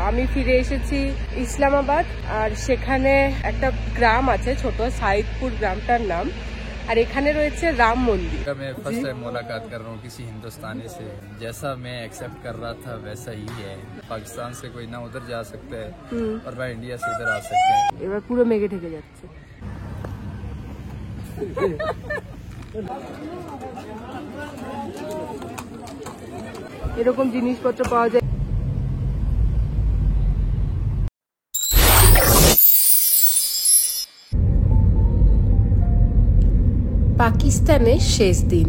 আমি ফিরে এসেছি ইসলামাবাদ, আর সেখানে একটা গ্রাম আছে ছোট, সাইদপুর গ্রামটার নাম, আর এখানে রয়েছে রাম মন্দির। मैं फर्स्ट टाइम मुलाकात कर रहा हूँ किसी हिंदुस्तानी से। जैसा मैं एक्सेप्ट कर रहा था वैसा ही है। पाकिस्तान से कोई ना उधर जा सकता है और ना इंडिया से इधर आ सकते हैं। এবার পুরো মেঘে ঢেকে যাচ্ছে। এরকম জিনিসপত্র পাওয়া যায়। পাকিস্তানের শেষ দিন,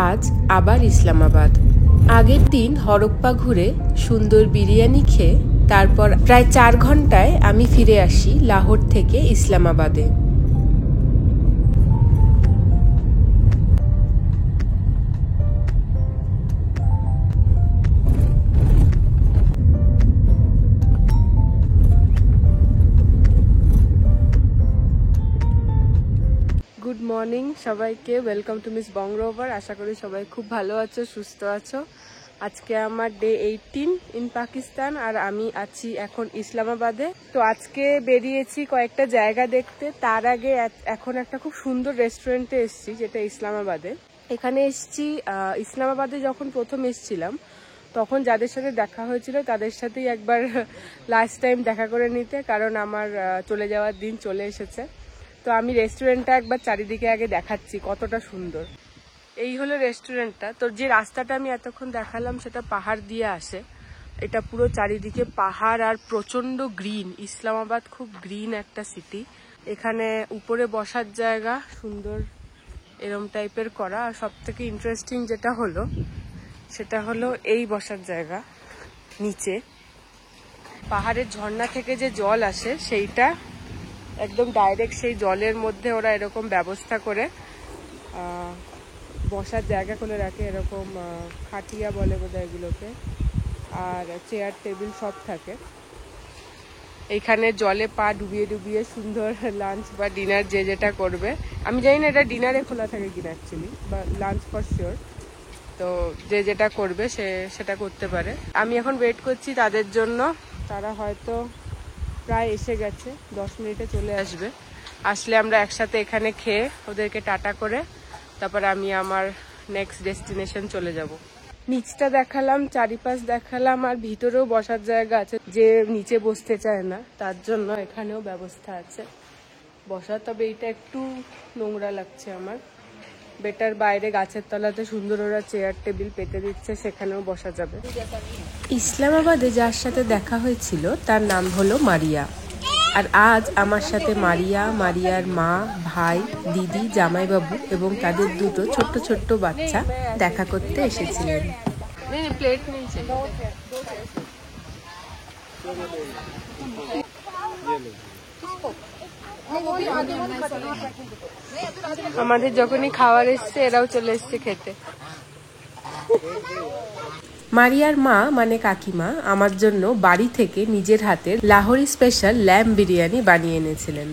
আজ আবার ইসলামাবাদ। আগের দিন হরপ্পা ঘুরে সুন্দর বিরিয়ানি খেয়ে তারপর প্রায় 4 ঘন্টায় আমি ফিরে আসি লাহোর থেকে ইসলামাবাদে। গুড মর্নিং সবাইকে, ওয়েলকাম টু মিস বংরোভার। আশা করি সবাই খুব ভালো আছো, সুস্থ আছো। আজকে আমার ডে 18 ইন পাকিস্তান, আর আমি আছি এখন ইসলামাবাদে। তো আজকে বেরিয়েছি কয়েকটা জায়গা দেখতে। তার আগে এখন একটা খুব সুন্দর রেস্টুরেন্টে এসেছি, যেটা ইসলামাবাদে। এখানে এসেছি ইসলামাবাদে যখন প্রথম এসেছিলাম, তখন যাদের সাথে দেখা হয়েছিল তাদের সাথেই একবার লাস্ট টাইম দেখা করে নিতে, কারণ আমার চলে যাওয়ার দিন চলে এসেছে। তো আমি রেস্টুরেন্টটা একবার চারিদিকে আগে দেখাচ্ছি কতটা সুন্দর। এই হলো রেস্টুরেন্টটা। তো যে রাস্তাটা আমি এতক্ষণ দেখালাম সেটা পাহাড় দিয়ে আসে। এটা পুরো চারিদিকে পাহাড় আর প্রচন্ড গ্রিন। ইসলামাবাদ খুব গ্রিন একটা সিটি। এখানে উপরে বসার জায়গা সুন্দর এরম টাইপের করা, আর সব থেকে ইন্টারেস্টিং যেটা হলো সেটা হলো এই বসার জায়গা। নিচে পাহাড়ের ঝর্ণা থেকে যে জল আসে সেইটা একদম ডাইরেক্ট সেই জলের মধ্যে ওরা এরকম ব্যবস্থা করে বসার জায়গা করে রাখে। এরকম খাটিয়া বলে বোধহয় এগুলোকে, আর চেয়ার টেবিল সব থাকে। এইখানে জলে পা ডুবিয়ে ডুবিয়ে সুন্দর লাঞ্চ বা ডিনার যে যেটা করবে। আমি জানি না এটা ডিনারে খোলা থাকে কিনা অ্যাকচুয়ালি, বা লাঞ্চ ফর শিওর। তো যে যেটা করবে সেটা করতে পারে। আমি এখন ওয়েট করছি তাদের জন্য। তারা হয়তো প্রায় এসে গেছে, 10 মিনিটে চলে আসবে। আসলে আমরা একসাথে এখানে খেয়ে ওদেরকে টাটা করে তারপর আমি আমার নেক্সট ডেস্টিনেশন চলে যাব। নিচটা দেখালাম, চারিপাশ দেখালাম, আর ভিতরেও বসার জায়গা আছে। যে নিচে বসতে চায় না তার জন্য এখানেও ব্যবস্থা আছে বসা। তবে এটা একটু নোংরা লাগছে আমার। বেটার বাইরে গাছের তলাতে সুন্দর ওরা চেয়ার টেবিল পেতে দিচ্ছে, সেখানেও বসা যাবে। ইসলামাবাদে যার সাথে দেখা হয়েছিল তার নাম হলো মারিয়া, আর আজ আমার সাথে মারিয়া, মারিয়ার মা, ভাই, দিদি, জামাইবাবু এবং তাদের দুটো ছোট্ট ছোট্ট বাচ্চা দেখা করতে এসেছিলেন। প্লেট নেই। আমাদের যখনই খাবার এসছে এরাও চলে এসছে খেতে। মারিয়ার মা মানে কাকিমা আমার জন্য বাড়ি থেকে নিজের হাতে লাহোরি স্পেশাল ল্যাম্ব বিরিয়ানি বানিয়ে এনেছিলেন।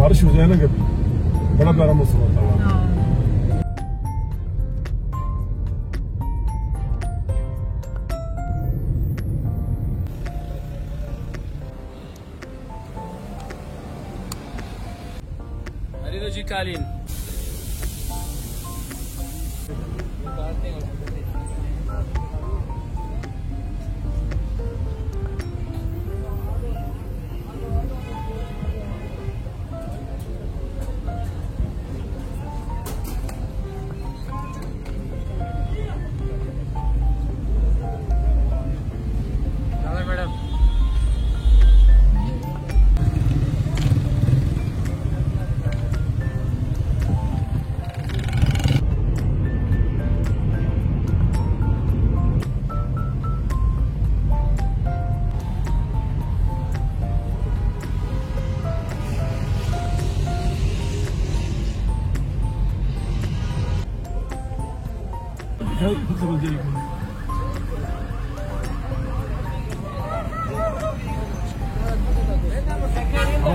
बारिश हो जाए ना कभी, बड़ा प्यारा मौसम होता है। जी कालीन मैडम।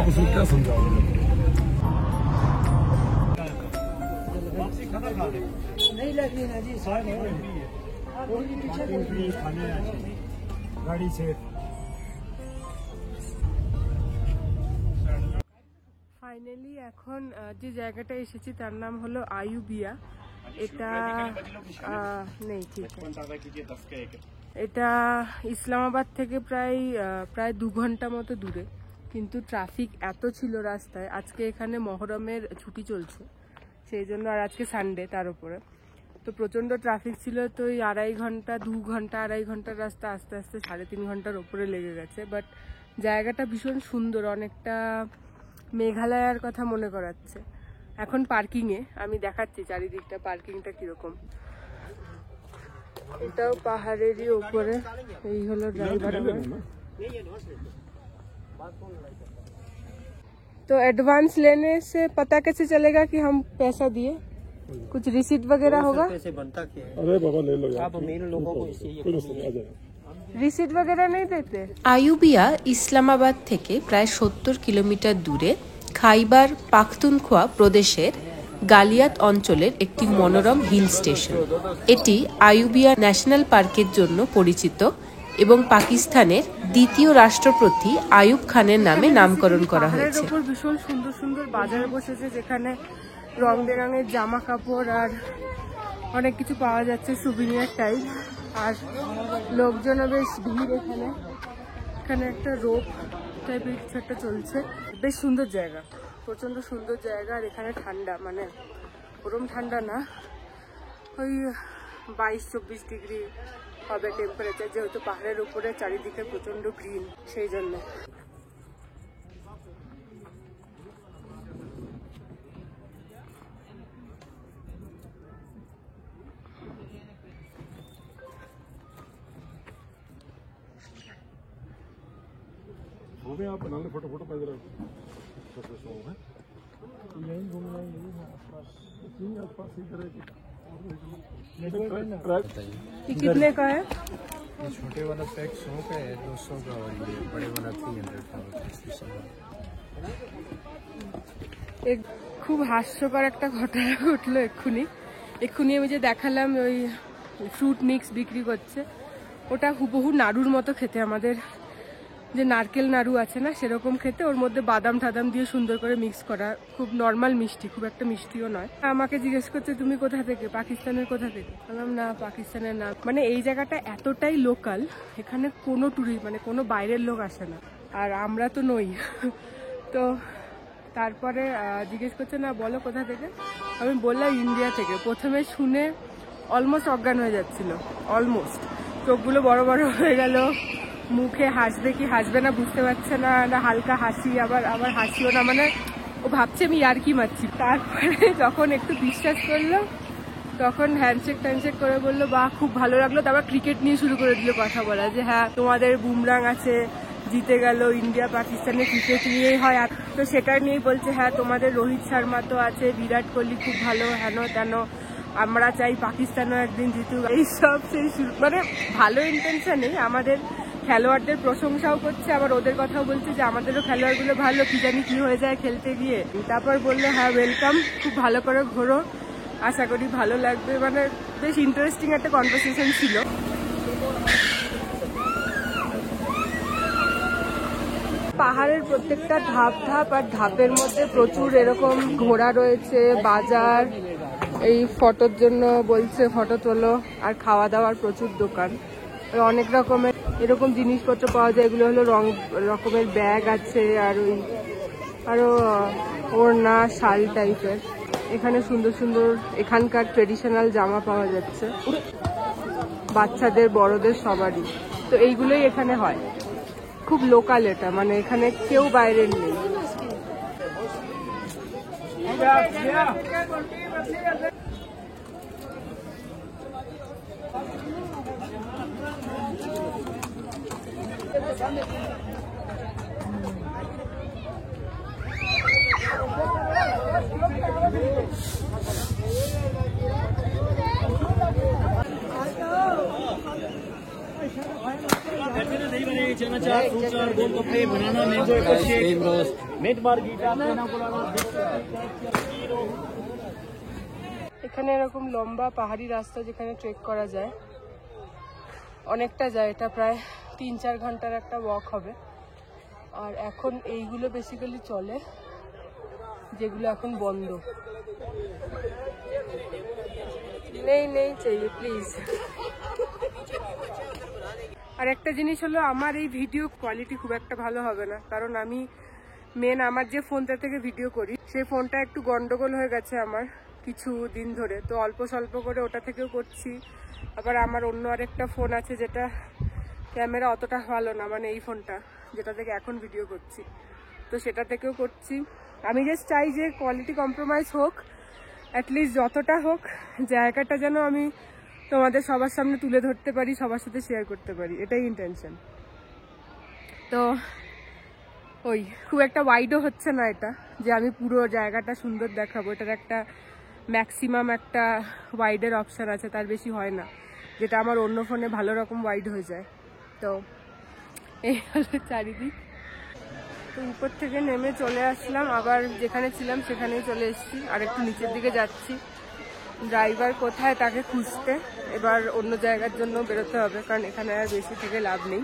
आप उसको क्या समझाओगे? नहीं लगी है जी, गाड़ी से। ফাইনালি এখন যে জায়গাটা এসেছি তার নাম হলো আইউবিয়া। এটা নেই, ঠিক আছে। এটা ইসলামাবাদ থেকে প্রায় 2 ঘন্টা মতো দূরে, কিন্তু ট্রাফিক এত ছিল রাস্তায়। আজকে এখানে মহরমের ছুটি চলছে, সেই জন্য, আর আজকে সানডে তার উপরে, তো প্রচণ্ড ট্রাফিক ছিল। তো এই 2.5 ঘন্টার রাস্তা আস্তে আস্তে 3.5 ঘন্টার ওপরে লেগে গেছে। বাট জায়গাটা ভীষণ সুন্দর, অনেকটা মেঘালয়ার কথা মনে করাচ্ছে। এখন পার্কিংয়ে আমি দেখাচ্ছি চারিদিকটা, পার্কিংটা কিরকম। এটাও পাহাড়েরই উপরে। এই হলো ড্রাইভার আমার। तो एडवांस लेने से पता कैसे चलेगा कि हम पैसा दिए? कुछ रिसीट वगैरह होगा? पैसे बनता क्या है? अरे बाबा ले लो यार, आप मेन लोगों को इसे कोई मसला नहीं, आ जाएगा। रिसीट वगैरह नहीं देते? আইউবিয়া ইসলামাবাদ থেকে প্রায় 70 কিলোমিটার দূরে খাইবার পাখতুনখোয়া প্রদেশের গালিয়াত অঞ্চলের একটি মনোরম হিল স্টেশন। এটি আইউবিয়া ন্যাশনাল পার্কের জন্য পরিচিত এবং পাকিস্তানের দ্বিতীয় রাষ্ট্রপতি আইয়ুব খানের নামে নামকরণ করা হয়েছে। পাহাড়ের উপর ভীষণ সুন্দর সুন্দর বাজার বসেছে, যেখানে রং বেরঙের জামা কাপড় আর অনেক কিছু পাওয়া যাচ্ছে, সুভিনিয়ার টাইপ। আর লোকজনও বেশ ভিড় এখানে। এখানে একটা রোপ টাইপের কিছু একটা চলছে। বেশ সুন্দর জায়গা, প্রচন্ড সুন্দর জায়গা। আর এখানে ঠান্ডা, মানে গরম ঠান্ডা না, ওই 22-24 ডিগ্রি হবে টেম্পারেচার, যেহেতু পাহাড়ের উপরে চারিদিকে প্রচন্ড গ্রিন, সেই জন্য। हो गया, आप बना लो फोटो फोटो पैदल यही घूमना है, यही आसपास ही तरह की। ये कितने का है? छोटे वाला पैक 100 का है, 200 का, और ये बड़े वाला 300 का। এক খুব হাস্যকর একটা ঘটনা ঘটলো এক্ষুনি আমি যে দেখালাম ওই ফ্রুট মিক্স বিক্রি করছে, ওটা হুবহু নাড়ুর মতো খেতে, আমাদের যে নারকেল নাড়ু আছে না সেরকম খেতে। ওর মধ্যে বাদাম টাদাম দিয়ে সুন্দর করে মিক্স করা, খুব নর্মাল মিষ্টি, খুব একটা মিষ্টিও নয়। আমাকে জিজ্ঞেস করছে তুমি কোথা থেকে, পাকিস্তানের কোথা থেকে? বললাম না, পাকিস্তানের না। মানে এই জায়গাটা এতটাই লোকাল, এখানে কোনো মানে কোনো বাইরের লোক আসে না, আর আমরা তো নই। তো তারপরে জিজ্ঞেস করছে না বলো কোথা থেকে, আমি বললাম ইন্ডিয়া থেকে। প্রথমে শুনে অলমোস্ট অজ্ঞান হয়ে যাচ্ছিল, অলমোস্ট চোখগুলো বড় বড় হয়ে গেল, মুখে হাসবে কি হাসবে না বুঝতে পারছে না, হালকা হাসি, আবার হাসিও না, মানে ও ভাবছে আমি ইয়ার্কি মারছি। তারপরে যখন একটু বিশ্বাস করলো তখন হ্যান্ডশেক ট্যান্ডশেক করে বললো বাহ খুব ভালো লাগলো। তারপর ক্রিকেট নিয়ে শুরু করে দিল কথা বলা, যে হ্যাঁ তোমাদের বুমরাং আছে, জিতে গেল, ইন্ডিয়া পাকিস্তানের ক্রিকেট নিয়েই হয়, তো সেটা নিয়েই বলছে হ্যাঁ তোমাদের রোহিত শর্মা তো আছে, বিরাট কোহলি খুব ভালো, হেন তেন, আমরা চাই পাকিস্তানও একদিন জিতুক, এইসব সেই মানে ভালো ইন্টেনশনেই আমাদের খেলোয়াড়দের প্রশংসাও করছে, আবার ওদের কথাও বলছে যে আমাদেরও খেলোয়াড়গুলো ভালো, কি জানি কি হয়ে যায় খেলতে গিয়ে। তারপর বললো হ্যাঁ ওয়েলকাম, খুব ভালো করে ঘোরো, আশা করি ভালো লাগবে। মানে বেশ ইন্টারেস্টিং একটা কনভারসেশন ছিল। পাহাড়ের প্রত্যেকটা ধাপ আর ধাপের মধ্যে প্রচুর এরকম ঘোড়া রয়েছে, বাজার, এই ফটোর জন্য বলছে ফটো তোলো, আর খাওয়া দাওয়ার প্রচুর দোকান, অনেক রকমের এরকম জিনিসপত্র পাওয়া যায়। এগুলো হলো রকমের ব্যাগ আছে, আর ওই আরো ওড়না শাল টাইপের। এখানে সুন্দর সুন্দর এখানকার ট্রেডিশনাল জামা পাওয়া যাচ্ছে, বাচ্চাদের বড়দের সবারই। তো এইগুলোই এখানে হয়, খুব লোকাল এটা, মানে এখানে কেউ বাইরের নেই। चार फ्रूट चार गोलगप्पे बनाना मैंगो एप्पल शेक मिट मार्गीटा पेना कोलाना এখানে এরকম লম্বা পাহাড়ি রাস্তা যেখানে ট্রেক করা যায়, অনেকটা যায়, এটা প্রায় 3-4 ঘন্টার একটা ওয়াক হবে। আর এখন এইগুলো বেসিক্যালি চলে, যেগুলো এখন বন্ধ। নেই নেই চাইয়ে প্লিজ। আর একটা জিনিস হলো, আমার এই ভিডিও কোয়ালিটি খুব একটা ভালো হবে না, কারণ আমি আমার যে ফোনটা থেকে ভিডিও করি সেই ফোনটা একটু গন্ডগোল হয়ে গেছে আমার কিছু দিন ধরে, তো অল্প স্বল্প করে ওটা থেকেও করছি। আবার আমার অন্য আরেকটা ফোন আছে যেটা ক্যামেরা অতটা ভালো না, মানে এই ফোনটা যেটা থেকে এখন ভিডিও করছি, তো সেটা থেকেও করছি। আমি জাস্ট চাই যে কোয়ালিটি কম্প্রোমাইজ হোক, অ্যাটলিস্ট যতটা হোক জায়গাটা যেন আমি তোমাদের সবার সামনে তুলে ধরতে পারি, সবার সাথে শেয়ার করতে পারি, এটাই ইন্টেনশন। তো ওই খুব একটা ওয়াইডও হচ্ছে না এটা, যে আমি পুরো জায়গাটা সুন্দর দেখাবো, এটার একটা ম্যাক্সিমাম একটা ওয়াইডের অপশান আছে, তার বেশি হয় না, যেটা আমার অন্য ফোনে ভালো রকম ওয়াইড হয়ে যায়। তো এই হলো চারিদিক। তো উপর থেকে নেমে চলে আসলাম, আবার যেখানে ছিলাম সেখানেই চলে এসেছি, আর একটু নিচের দিকে যাচ্ছি। ড্রাইভার কোথায় তাকে খুঁজতে, এবার অন্য জায়গার জন্য বেরোতে হবে, কারণ এখানে আর বেশি থেকে লাভ নেই।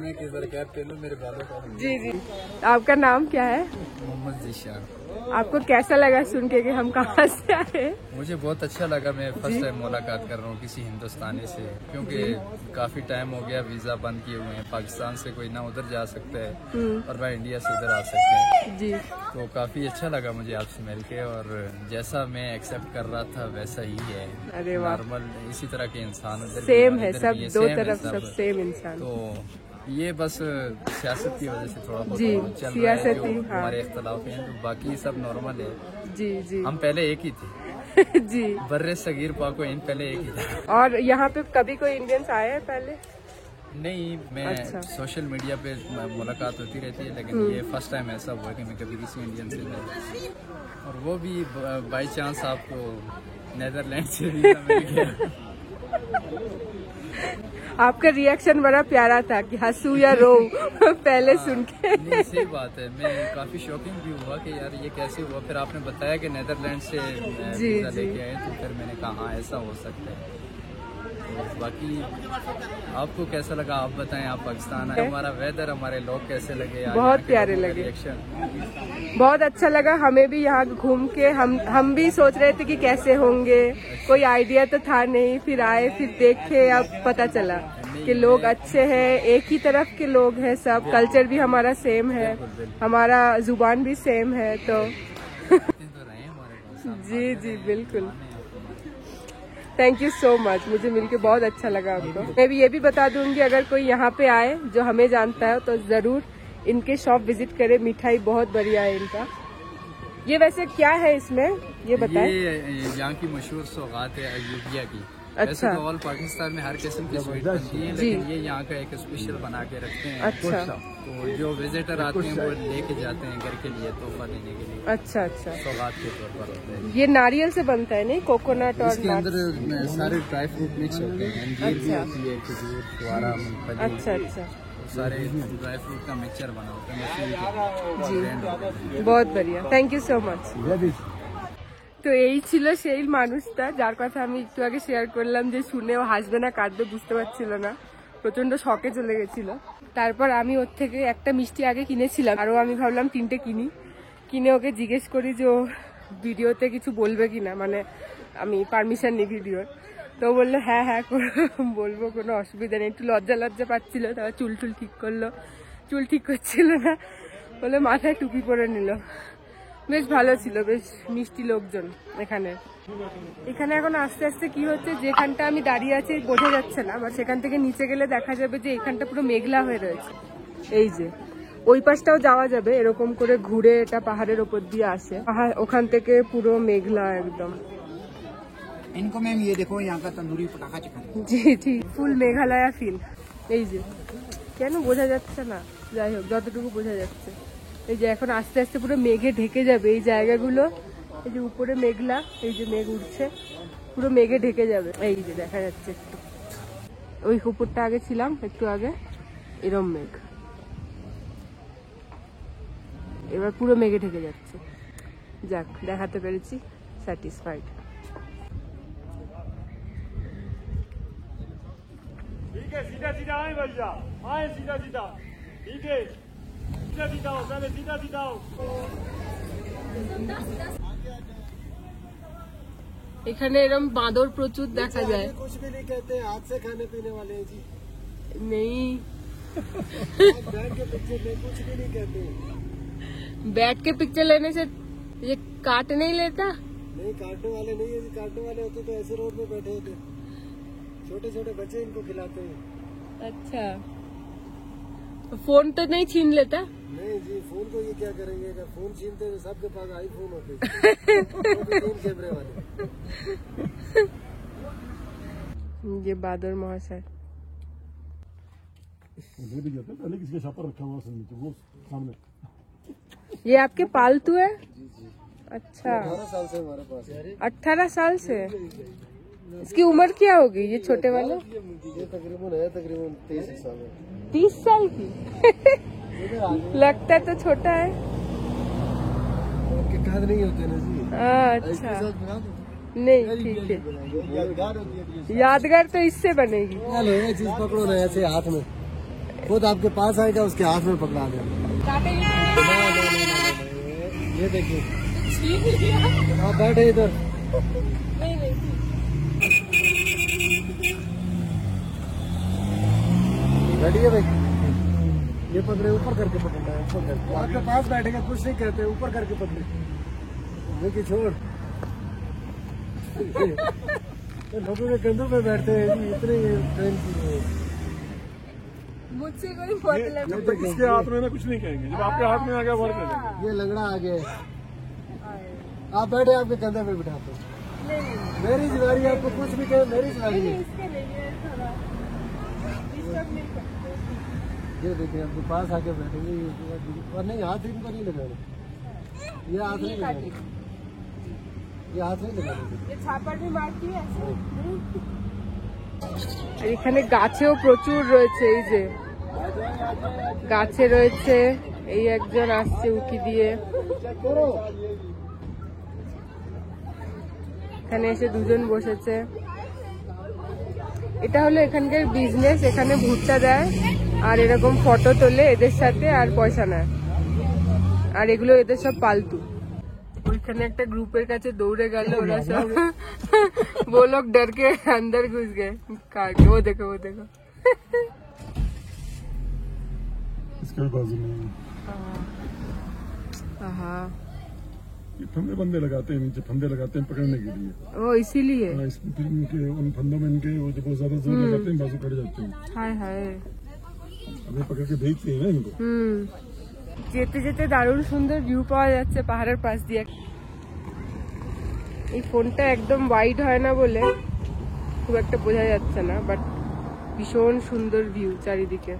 मैं किस बार कैब पे लूं, मेरे बालों का जी जी। आपका नाम क्या है? मोहम्मद जीशान। आपको कैसा लगा सुन के कि हम कहाँ से आए? मुझे बहुत अच्छा लगा। मैं फर्स्ट टाइम मुलाकात कर रहा हूँ किसी हिंदुस्तानी से, क्योंकि काफी टाइम हो गया, वीजा बंद किए हुए हैं। पाकिस्तान से कोई ना उधर जा सकता है और मैं इंडिया से इधर आ सकते हैं जी। तो काफी अच्छा लगा मुझे आपसे मिलके, और जैसा मैं एक्सेप्ट कर रहा था वैसा ही है। अरे वाह, नॉर्मल इसी तरह के इंसान उधर भी सेम और है, इधर सब भी है, दो same है तरफ सब। सब सेम इंसान। तो ये बस सियासत की वजह से थोड़ा बहुत जी, चल रहा है, सियासती, जो हाँ। हमारे इख्तलाफ हैं, तो बाकी सब नॉर्मल है। जी जी। हम पहले एक ही थे, जी। बर्रे सगीर पाको इन पहले एक ही था। और यहाँ पे कभी कोई इंडियंस आए हैं पहले? नहीं, मैं अच्छा। सोशल मीडिया पे मुलाकात होती रहती है, लेकिन ये फर्स्ट टाइम ऐसा हुआ कि मैं कभी किसी इंडियन से मिला, और वो भी बाई चांस आपको नेदरलैंड से वीजा मिल गया। आपका रिएक्शन बड़ा प्यारा था कि हंसू या रो पहले सुन के। नहीं, सही बात है। मैं काफी शॉकिंग भी हुआ कि यार ये कैसे हुआ, फिर आपने बताया कि नेदरलैंड से वीजा लेके आए, तो फिर मैंने कहा हाँ ऐसा हो सकता है। तो बाकी आपको कैसा लगा आप बताएं, आप पाकिस्तान आए, हमारा वेदर, हमारे लोग कैसे लगे? बहुत प्यारे लगे, रिएक्शन बहुत अच्छा लगा हमें भी यहाँ घूम के। हम भी सोच रहे थे कि कैसे होंगे, कोई आइडिया तो था नहीं, फिर आए, फिर देखे, अब पता चला कि लोग अच्छे हैं, एक ही तरफ के लोग हैं सब, कल्चर भी हमारा सेम है, हमारा जुबान भी सेम है, तो तो रहे हमारे पास। जी जी बिल्कुल। थैंक यू सो मच, मुझे मिलके बहुत अच्छा लगा आपको। मैं भी ये भी बता दूंगी, अगर कोई यहाँ पे आए जो हमें जानता है तो जरूर इनके शॉप विजिट करे, मिठाई बहुत बढ़िया है इनका। ये वैसे क्या है इसमें, ये बताएं। ये यहाँ की मशहूर सौगात है अयूबिया की। अच्छा। वैसे तो ऑल पाकिस्तान में हर किस्म की स्वीट बनती है, लेकिन ये यहाँ का एक स्पेशल बना के रखते हैं। अच्छा। तो जो विजिटर आते हैं वो लेके जाते हैं घर के लिए, तोहफा देने के लिए, अच्छा अच्छा। सौगात के तौर पर होता है। ये नारियल से बनता है नहीं, कोकोनट और इसके अंदर nuts? सारे ड्राई फ्रूट मिक्स होते हैं, अंजीर भी अच्छा। होती है, खजूर, फुआरा, मूंगफली, अच्छा अच्छा सारे ड्राई फ्रूट का मिक्सचर बना होता है। जी, बहुत बढ़िया, थैंक यू सो মাচ। তো এই ছিল সেই মানুষটা যার কথা আমি একটু আগে শেয়ার করলাম, যে শুনেও হাসবে না কাঁদবে বুঝতে পারছিল না, প্রচন্ড শকে চলে গেছিল। তারপর আমি ওর থেকে একটা মিষ্টি আগে কিনেছিলাম, আরও আমি ভাবলাম 3টে কিনে ওকে জিজ্ঞেস করি যে ও ভিডিওতে কিছু বলবে কিনা, মানে আমি পারমিশন নিই ভিডিওর। তো বললো হ্যাঁ হ্যাঁ বলবো, কোনো অসুবিধা নেই। একটু লজ্জা পাচ্ছিল, তারপর চুল ঠিক করলো, চুল ঠিক করছিল না বলে মাথায় টুপি পরে নিল। বেশ ভালো ছিল, বেশ মিষ্টি লোকজন এখানে। এখন আস্তে আস্তে কি হচ্ছে, যেখানটা আমি দাঁড়িয়ে আছি বোঝা যাচ্ছে না, বা সেখান থেকে নিচে গেলে দেখা যাবে যে এখানটা পুরো মেঘলা হয়ে রয়েছে। এই যে ওই পাশটাও যাওয়া যাবে, এরকম করে ঘুরে, এটা পাহাড়ের ওপর দিয়ে আসে, ওখান থেকে পুরো মেঘলা একদম। इनको मैम ये देखो यहाँ का तंदूरी पटाखा चिकन। জি জি, ফুল মেঘালয়া ফিল। এই যে কেন বোঝা যাচ্ছে না, যাই হোক যতটুকু বোঝা যাচ্ছে। এই যে এখন আস্তে আস্তে পুরো মেঘে ঢেকে যাবে এই জায়গাগুলো। এই যে উপরে মেঘলা, এই যে মেঘ উঠছে, পুরো মেঘে ঢেকে যাবে। এই যে দেখা যাচ্ছে একটু, ওই উপরটা আগে ছিলাম একটু আগে, এরম মেঘ, এবার পুরো মেঘে ঢেকে যাচ্ছে। যাক, দেখাতে পেরেছি, স্যাটিসফাইড। ठीक है, सीधा सीधा आए भैया, आए सीधा सीधा, ठीक है, सीधा सीधा हो, पहले सीधा सीधा हो। এখানে এরম বাঁদর প্রচুর দেখা যায়। कुछ भी नहीं कहते, हाथ से खाने पीने वाले हैं जी। নেই, बैठ के पिक्चर में कुछ भी नहीं कहते। बैठ के पिक्चर लेने से ये काट नहीं लेता। नहीं, काटने वाले नहीं है जी, काटने वाले होते तो ऐसे रोड में बैठे होते। छोटे छोटे बच्चे इनको खिलाते हैं। अच्छा, फोन तो नहीं छीन लेता। नहीं जी, फोन को ये क्या करेंगे, अगर फोन छीनते तो सबके पास आईफोन होते। 3 कैमरे वाले। ये बादर महाशय, दे भी जाते हैं, पहले किसी का छापा रखा हुआ है नीचे, वो सामने। ये आपके पालतू है? अच्छा, 18 साल से हमारे पास है। 18 साल से। इसकी उम्र क्या होगी ये छोटे वाले? ये तकरीबन 23 साल है। 30 साल की। लगता तो छोटा है। उनके काद नहीं होते ना जी। अच्छा, नहीं ठीक है, यादगार होती है। यादगार तो इससे बनेगी। ये चीज पकड़ो ना ऐसे हाथ में, खुद आपके पास आएगा, उसके हाथ में पकड़ा देना। ये देखिए, आप बैठे इधर। बैठिए भाई, ये पकड़े, ऊपर करके पकड़ना है, ऊपर करके। आपके पास बैठेगा, कुछ नहीं कहते, ऊपर करके पकड़े। देखिए छोड़। लोगों के कंधों पे बैठते हैं जी, इतने ट्रेन की। मुझसे कोई मतलब जब तक इसके हाथ में ना कुछ नहीं कहेंगे, जब आपके हाथ में आ गया वर्क करेंगे। ये लंगड़ा आ गया है। आप बैठे, आपके कंधे पे बिठाते। मेरी जिम्मेदारी, आपको कुछ भी कहे, मेरी जिम्मेदारी है। ये देखिए, आपके पास आके बैठेंगे, और नहीं, हाथ इनको नहीं लगाना, ये हाथ नहीं लगाना, ये हाथ नहीं लगाना। আর এখানে গাছেও প্রচুর রয়েছে। এই যে গাছে রয়েছে, এই একজন আসছে উকি দিয়ে, এখানে এসে দুজন বসেছে। এটা হলো এখানকার বিজনেস, এখানে ভুট্টা দেয় আর এরকম ফটো তোলে এদের সাথে আর পয়সা নেয়, আর এগুলো এদের সব পালতু। ওইখানে একটা গ্রুপের কাছে দৌড়ে গেল ওরা সব, वो लोग डर के अंदर घुस गए। वो देखो, वो देखो। इसके भी बाजू में हाँ, ये फंदे बंदे लगाते हैं, नीचे फंदे लगाते हैं पकड़ने के लिए। वो इसीलिए। हाँ, इसमें फिर इनके उन फंदों में इनके वो जब बहुत ज्यादा जोर लगाते हैं, बाजू कट जाते हैं। हाय हाय। अभी पकड़ के भेजते हैं ना इनको। যেতে যেতে দারুণ সুন্দর ভিউ পাওয়া যাচ্ছে পাহাড়ের পাশ দিয়ে। এই ফোনটা একদম ওয়াইড হয় না বলে খুব একটা বোঝা যাচ্ছে না, বাট ভীষণ সুন্দর ভিউ চারিদিকে।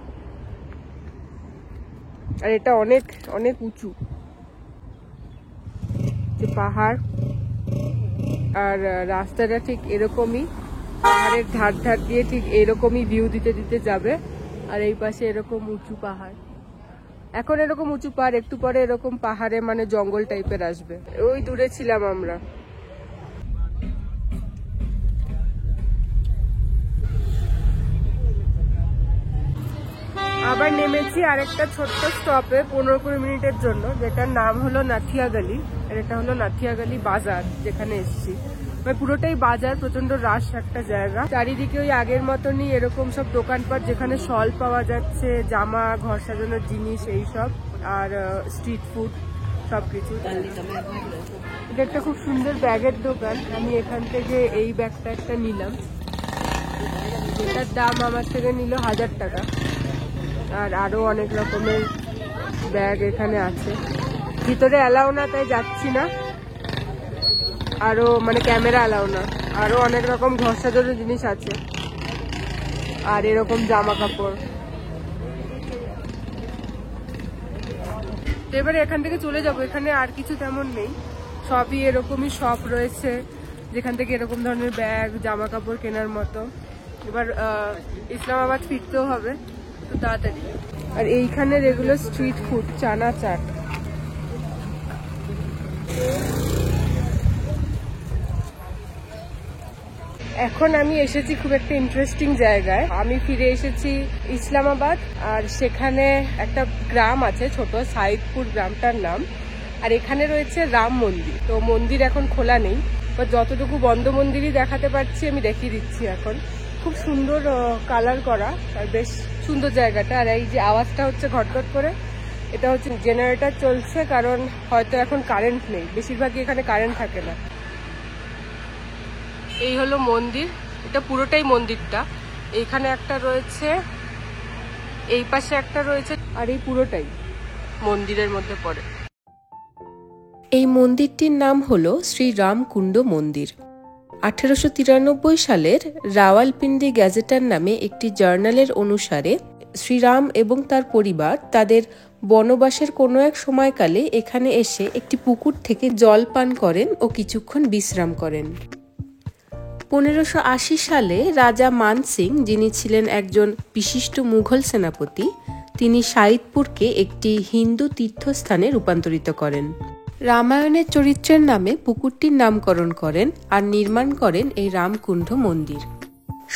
আর এটা অনেক অনেক উঁচু, যে পাহাড়, আর রাস্তাটা ঠিক এরকমই, পাহাড়ের ধার ধার দিয়ে ঠিক এরকমই ভিউ দিতে দিতে যাবে। আর এই পাশে এরকম উঁচু পাহাড়, এখন এরকম উঁচু পাহাড়, একটু পরে এরকম পাহাড়ে মানে জঙ্গল টাইপের আসবে। ওই দূরে ছিলাম আমরা। আবার নেমেছি আরেকটা ছোট্ট স্টপে 15-20 মিনিটের জন্য, যেটার নাম হলো নাথিয়া গলি। আর এটা হলো নাথিয়া গলি বাজার, যেখানে এসেছি। পুরোটাই বাজার, প্রচন্ড রাশ একটা জায়গা। চারিদিকে ওই আগের মতনই এরকম সব দোকানপাট, যেখানে শল পাওয়া যাচ্ছে, জামা, ঘর সাজানোর জিনিস, এইসব, আর স্ট্রিট ফুড সবকিছু। এটা একটা খুব সুন্দর ব্যাগের দোকান। আমি এখান থেকে এই ব্যাগটা একটা নিলাম, যেটার দাম আমার থেকে নিল 1000 টাকা। আর আরো অনেক রকমের ব্যাগ এখানে আছে। ভিতরে অ্যালাউ না, তাই যাচ্ছি না। আরো মানে ক্যামেরা অ্যালাউ না। আরো অনেক রকম ঘর সাজানোর জিনিস আছে, আর এরকম জামা কাপড়। এবারে এখান থেকে চলে যাব। এখানে আর কিছু তেমন নেই, সবই এরকমই শপ রয়েছে যেখান থেকে এরকম ধরনের ব্যাগ জামা কাপড় কেনার মতো। এবার ইসলামাবাদ ফিরতেও হবে তো তাড়াতাড়ি। আর এইখানে রেগুলার স্ট্রিট ফুড, চানা চাট। এখন আমি এসেছি খুব একটা ইন্টারেস্টিং জায়গায়। আমি ফিরে এসেছি ইসলামাবাদ, আর সেখানে একটা গ্রাম আছে ছোট, সাইদপুর গ্রামটার নাম। আর এখানে রয়েছে রাম মন্দির। তো মন্দির এখন খোলা নেই, বা যতটুকু বন্ধ মন্দিরই দেখাতে পারছি আমি দেখিয়ে দিচ্ছি। এখন খুব সুন্দর কালার করা, আর বেশ সুন্দর জায়গাটা। আর এই যে আওয়াজটা হচ্ছে ঘটঘট করে, এটা হচ্ছে জেনারেটর চলছে, কারণ হয়তো এখন কারেন্ট নেই, বেশিরভাগই এখানে কারেন্ট থাকে না। এই হলো মন্দির, এটা পুরোটাই মন্দিরটা। এইখানে একটা রয়েছে, এই পাশে একটা রয়েছে, আর এই পুরোটাই মন্দিরের মধ্যে পড়ে। এই মন্দিরটির নাম হল শ্রী রামকুণ্ড মন্দির। 1893 সালের রাওয়ালপিন্ডি গ্যাজেটার নামে একটি জার্নালের অনুসারে শ্রীরাম এবং তার পরিবার তাদের বনবাসের কোনো এক সময়কালে এখানে এসে একটি পুকুর থেকে জল পান করেন ও কিছুক্ষণ বিশ্রাম করেন। 1580 সালে রাজা মান সিং, যিনি ছিলেন একজন বিশিষ্ট মুঘল সেনাপতি, তিনি সাইদপুরকে একটি হিন্দু তীর্থস্থানে রূপান্তরিত করেন। রামায়ণের চরিত্রের নামে পুকুরটির নামকরণ করেন আর নির্মাণ করেন এই রামকুণ্ড মন্দির।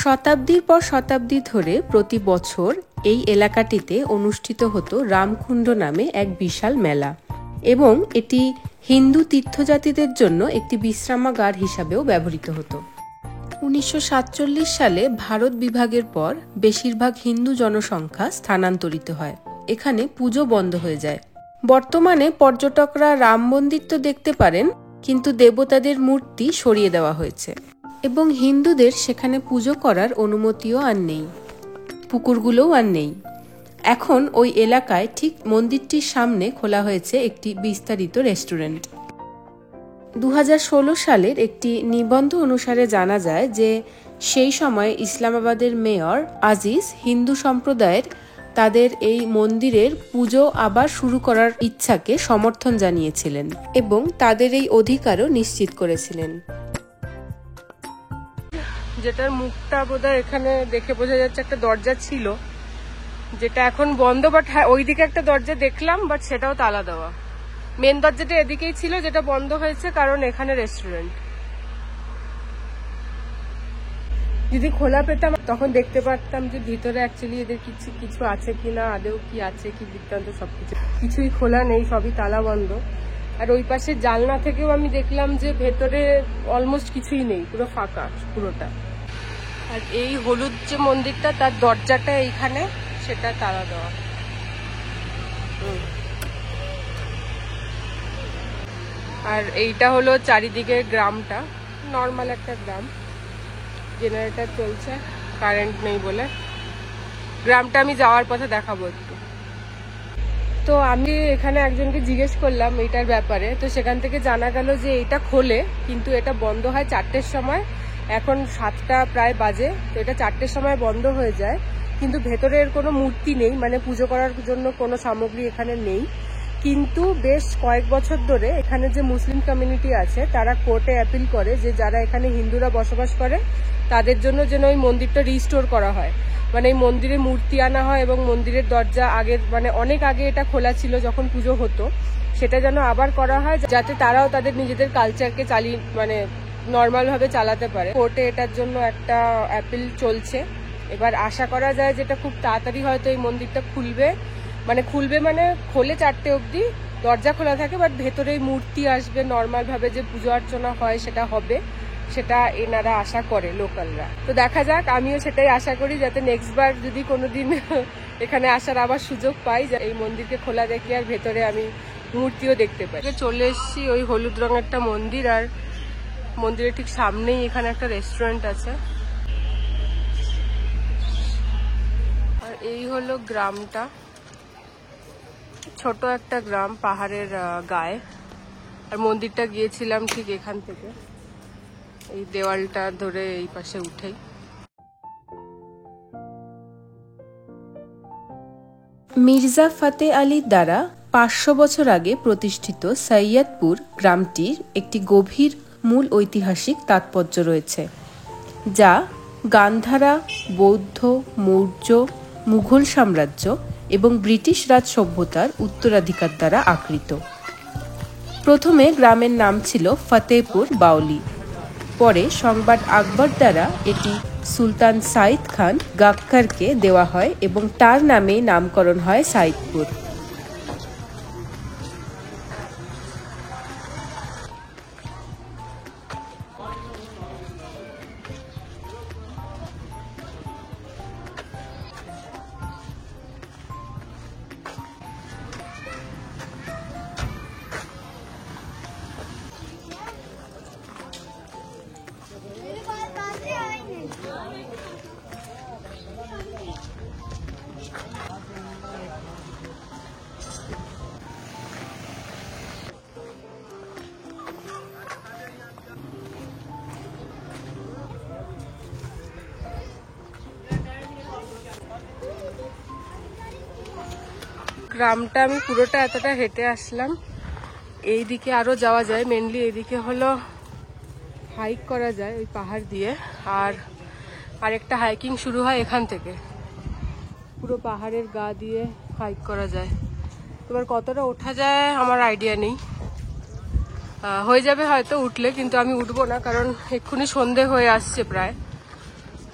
শতাব্দীর পর শতাব্দী ধরে প্রতি বছর এই এলাকাটিতে অনুষ্ঠিত হতো রামকুণ্ড নামে এক বিশাল মেলা, এবং এটি হিন্দু তীর্থযাত্রীদের জন্য একটি বিশ্রামাগার হিসাবেও ব্যবহৃত হতো। 1947 সালে ভারত বিভাগের পর বেশিরভাগ হিন্দু জনসংখ্যা স্থানান্তরিত হয়। এখানে পুজো বন্ধ হয়ে যায়। বর্তমানে পর্যটকরা রাম মন্দির তো দেখতে পারেন, কিন্তু দেবতাদের মূর্তি সরিয়ে দেওয়া হয়েছে এবং হিন্দুদের সেখানে পুজো করার অনুমতিও আর নেই, পুকুরগুলোও আর নেই। এখন ওই এলাকায় ঠিক মন্দিরটির সামনে খোলা হয়েছে একটি বিস্তারিত রেস্টুরেন্ট। 2016 সালের একটি নিবন্ধ অনুসারে জানা যায় যে সেই সময় ইসলামাবাদের মেয়র আজিজ হিন্দু সম্প্রদায়ের তাদের এই মন্দিরের পুজো আবার শুরু করার ইচ্ছাকে সমর্থন জানিয়েছিলেন এবং তাদের এই অধিকারও নিশ্চিত করেছিলেন। যেটার মুখটা বোধহয় এখানে দেখে বোঝা যাচ্ছে একটা দরজা ছিল, যেটা এখন বন্ধ, বাট হ্যাঁ ওইদিকে একটা দরজা দেখলাম, বাট সেটাও তালা দেওয়া। মেন দরজাটা এদিকেই ছিল, যেটা বন্ধ হয়েছে কারণ এখানে রেস্টুরেন্ট। যদি খোলা পেতাম তখন দেখতে পারতাম যে ভিতরে অ্যাকচুয়ালি এদের কিছু আছে কিনা, আদেও কি আছে কি বৃত্তান্ত, সবকিছু কিছুই খোলা নেই, সবই তালা বন্ধ। আর ওই পাশে জানলা থেকেও আমি দেখলাম যে ভেতরে অলমোস্ট কিছুই নেই, পুরো ফাঁকা পুরোটা। আর এই হলুদ যে মন্দিরটা, তার দরজাটা এইখানে, সেটা তালা দেওয়া। আর এইটা হলো চারিদিকে গ্রামটা, নর্মাল একটা গ্রাম, জেনারেটর চলছে, কারেন্ট নেই বলে। গ্রামটা আমি যাওয়ার পথে দেখাবো একটু। তো আমি এখানে একজনকে জিজ্ঞেস করলাম এইটার ব্যাপারে, তো সেখান থেকে জানা গেল যে এটা খোলে, কিন্তু এটা বন্ধ হয় 4টের সময়। এখন 7টা প্রায় বাজে, তো এটা 4টের সময় বন্ধ হয়ে যায়। কিন্তু ভেতরে এর কোনো মূর্তি নেই, মানে পুজো করার জন্য কোনো সামগ্রী এখানে নেই। কিন্তু বেশ কয়েক বছর ধরে এখানে যে মুসলিম কমিউনিটি আছে তারা কোর্টে অ্যাপিল করে যে যারা এখানে হিন্দুরা বসবাস করে তাদের জন্য যেন ওই মন্দিরটা রিস্টোর করা হয়, মানে এই মন্দিরে মূর্তি আনা হয় এবং মন্দিরের দরজা আগের, মানে অনেক আগে এটা খোলা ছিল যখন পুজো হতো, সেটা যেন আবার করা হয়, যাতে তারাও তাদের নিজেদের কালচারকে মানে নর্মাল ভাবে চালাতে পারে। কোর্টে এটার জন্য একটা অ্যাপিল চলছে। এবার আশা করা যায় যেটা খুব তাড়াতাড়ি হয়তো এই মন্দিরটা খুলবে, মানে খোলে 4টে অবধি, দরজা খোলা থাকে, বাট ভেতরে মূর্তি আসবে, নর্মাল ভাবে যে পুজো অর্চনা হয় সেটা হবে, সেটা এনারা আশা করে লোকালরা। তো দেখা যাক, আমিও সেটাই আশা করি, যাতে নেক্সট বার যদি কোনোদিন এখানে আসার আবার সুযোগ পাই, এই মন্দিরকে খোলা দেখি আর ভেতরে আমি মূর্তিও দেখতে পাই। চলে এসেছি ওই হলুদ রঙেরটা মন্দির, আর মন্দিরের ঠিক সামনেই এখানে একটা রেস্টুরেন্ট আছে। আর এই হলো গ্রামটা, ছোট একটা গ্রাম পাহাড়ের গায়ে। আর মন্দিরটা গিয়েছিলাম ঠিক এখান থেকে, এই দেওয়ালটা ধরে এই পাশে উঠেই। মির্জা ফতে আলীর দ্বারা 500 বছর আগে প্রতিষ্ঠিত সৈয়দপুর গ্রামটির একটি গভীর মূল ঐতিহাসিক তাৎপর্য রয়েছে, যা গান্ধারা, বৌদ্ধ, মৌর্য, মুঘল সাম্রাজ্য এবং ব্রিটিশ রাজ সভ্যতার উত্তরাধিকার দ্বারা আকৃত। প্রথমে গ্রামের নাম ছিল ফতেহপুর বাউলি। পরে সংবাদ আকবর দ্বারা এটি সুলতান সাইদ খান গাক্কারকে দেওয়া হয় এবং তার নামেই নামকরণ হয় সাইদপুর। গ্রামটা আমি পুরোটা এতটা হেঁটে আসলাম। এইদিকে আরো যাওয়া যায়, মেনলি এইদিকে হলো হাইক করা যায় ওই পাহাড় দিয়ে, আর আরেকটা হাইকিং শুরু হয় এখান থেকে। পুরো পাহাড়ের গা দিয়ে হাইক করা যায়। এবার কতটা ওঠা যায় আমার আইডিয়া নেই, হয়ে যাবে হয়তো উঠলে, কিন্তু আমি উঠবো না, কারণ এক্ষুনি সন্ধে হয়ে আসছে প্রায়।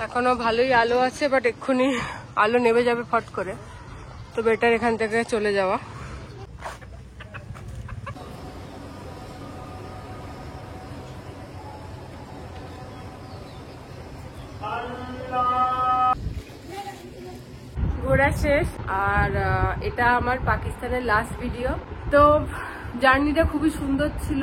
এখনো ভালোই আলো আছে, বাট এক্ষুনি আলো নেমে যাবে ফট করে, তো বেটার এখান থেকে চলে যাওয়া। ঘোরা শেষ, আর এটা আমার পাকিস্তানের লাস্ট ভিডিও। তো জার্নিটা খুবই সুন্দর ছিল,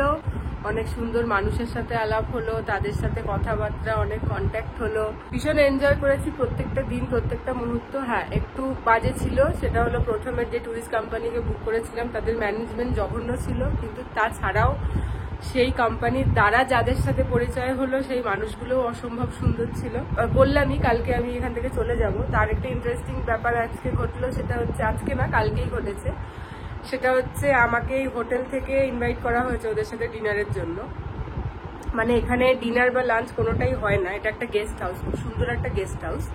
অনেক সুন্দর মানুষের সাথে আলাপ হলো, তাদের সাথে কথাবার্তা, অনেক কন্ট্যাক্ট হলো, ভীষণ এনজয় করেছি প্রত্যেকটা দিন, প্রত্যেকটা মুহূর্ত। হ্যাঁ, একটু বাজে ছিল, সেটা হলো প্রথমে যে ট্যুরিস্ট কোম্পানিকে বুক করেছিলাম তাদের ম্যানেজমেন্ট জঘন্য ছিল, কিন্তু তাছাড়াও সেই কোম্পানির দ্বারা যাদের সাথে পরিচয় হলো সেই মানুষগুলো অসম্ভব সুন্দর ছিল। বললামই কালকে আমি এখান থেকে চলে যাব। তার একটা ইন্টারেস্টিং ব্যাপার আজকে ঘটলো, সেটা হচ্ছে, আজকে না কালকেই ঘটেছে, সেটা হচ্ছে আমাকে এই হোটেল থেকে ইনভাইট করা হয়েছে ওদের সাথে ডিনারের জন্য। মানে এখানে ডিনার বা লাঞ্চ কোনোটাই হয় না, এটা একটা গেস্ট হাউস, খুব সুন্দর একটা গেস্ট হাউস।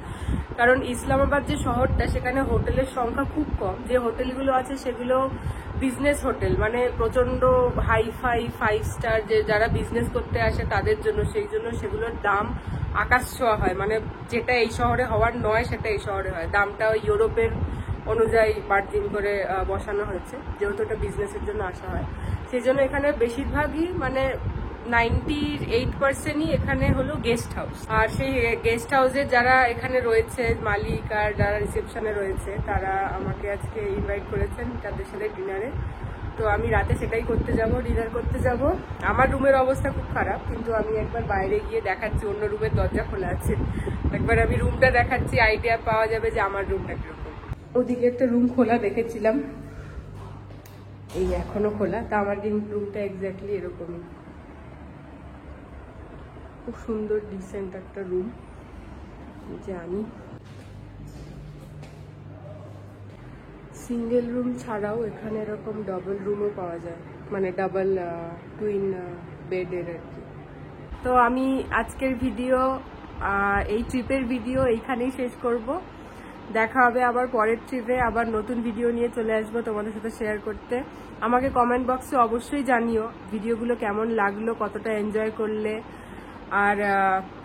কারণ ইসলামাবাদ যে শহরটা, সেখানে হোটেলের সংখ্যা খুব কম। যে হোটেলগুলো আছে সেগুলো বিজনেস হোটেল, মানে প্রচন্ড হাইফাই 5 স্টার, যে যারা বিজনেস করতে আসে তাদের জন্য, সেই জন্য সেগুলোর দাম আকাশ ছোঁয়া হয়। মানে যেটা এই শহরে হওয়ার নয় সেটা এই শহরে হয়। দামটা ইউরোপের অনুযায়ী মার্জিন করে বসানো হয়েছে, যেহেতু এটা বিজনেসের জন্য আসা হয়। সেই জন্য এখানে বেশিরভাগই, মানে 98%ই এখানে হলো গেস্ট হাউস। আর সেই গেস্ট হাউসে যারা এখানে রয়েছে, মালিক আর যারা রিসেপশনে রয়েছে, তারা আমাকে আজকে ইনভাইট করেছেন তাদের সাথে ডিনারে। তো আমি রাতে সেটাই করতে যাব, ডিনার করতে যাব। আমার রুমের অবস্থা খুব খারাপ, কিন্তু আমি একবার বাইরে গিয়ে দেখাচ্ছি, অন্য রুমের দরজা খোলা আছে, একবার আমি রুমটা দেখাচ্ছি, আইডিয়া পাওয়া যাবে যে আমার রুমটা কিরকম। ওদিকে একটা রুম খোলা দেখেছিলাম, এই এখনো খোলা, তা আমার রুমটা এক্স্যাক্টলি এরকমই, খুব সুন্দর ডিসেন্ট একটা রুম। যে আমি সিঙ্গেল রুম ছাড়াও এখানে এরকম ডাবল রুমও পাওয়া যায়, মানে ডাবল টুইন বেডের আর কি। তো আমি আজকের ভিডিও, এই ট্রিপের ভিডিও এইখানেই শেষ করব। দেখা হবে আবার পরের ট্রিপে, আবার নতুন ভিডিও নিয়ে চলে আসবো তোমাদের সাথে শেয়ার করতে। আমাকে কমেন্ট বক্সে অবশ্যই জানিও ভিডিওগুলো কেমন লাগলো, কতটা এনজয় করলে, আর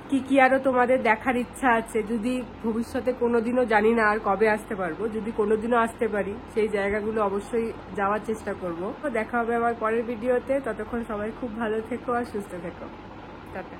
কি কি আরো তোমাদের দেখার ইচ্ছা আছে। যদি ভবিষ্যতে কোনোদিনও, জানি না আর কবে আসতে পারবো, যদি কোনোদিনও আসতে পারি সেই জায়গাগুলো অবশ্যই যাওয়ার চেষ্টা করব। দেখা হবে আবার পরের ভিডিওতে, ততক্ষণ সবাই খুব ভালো থেকো আর সুস্থ থেকো। টাটা।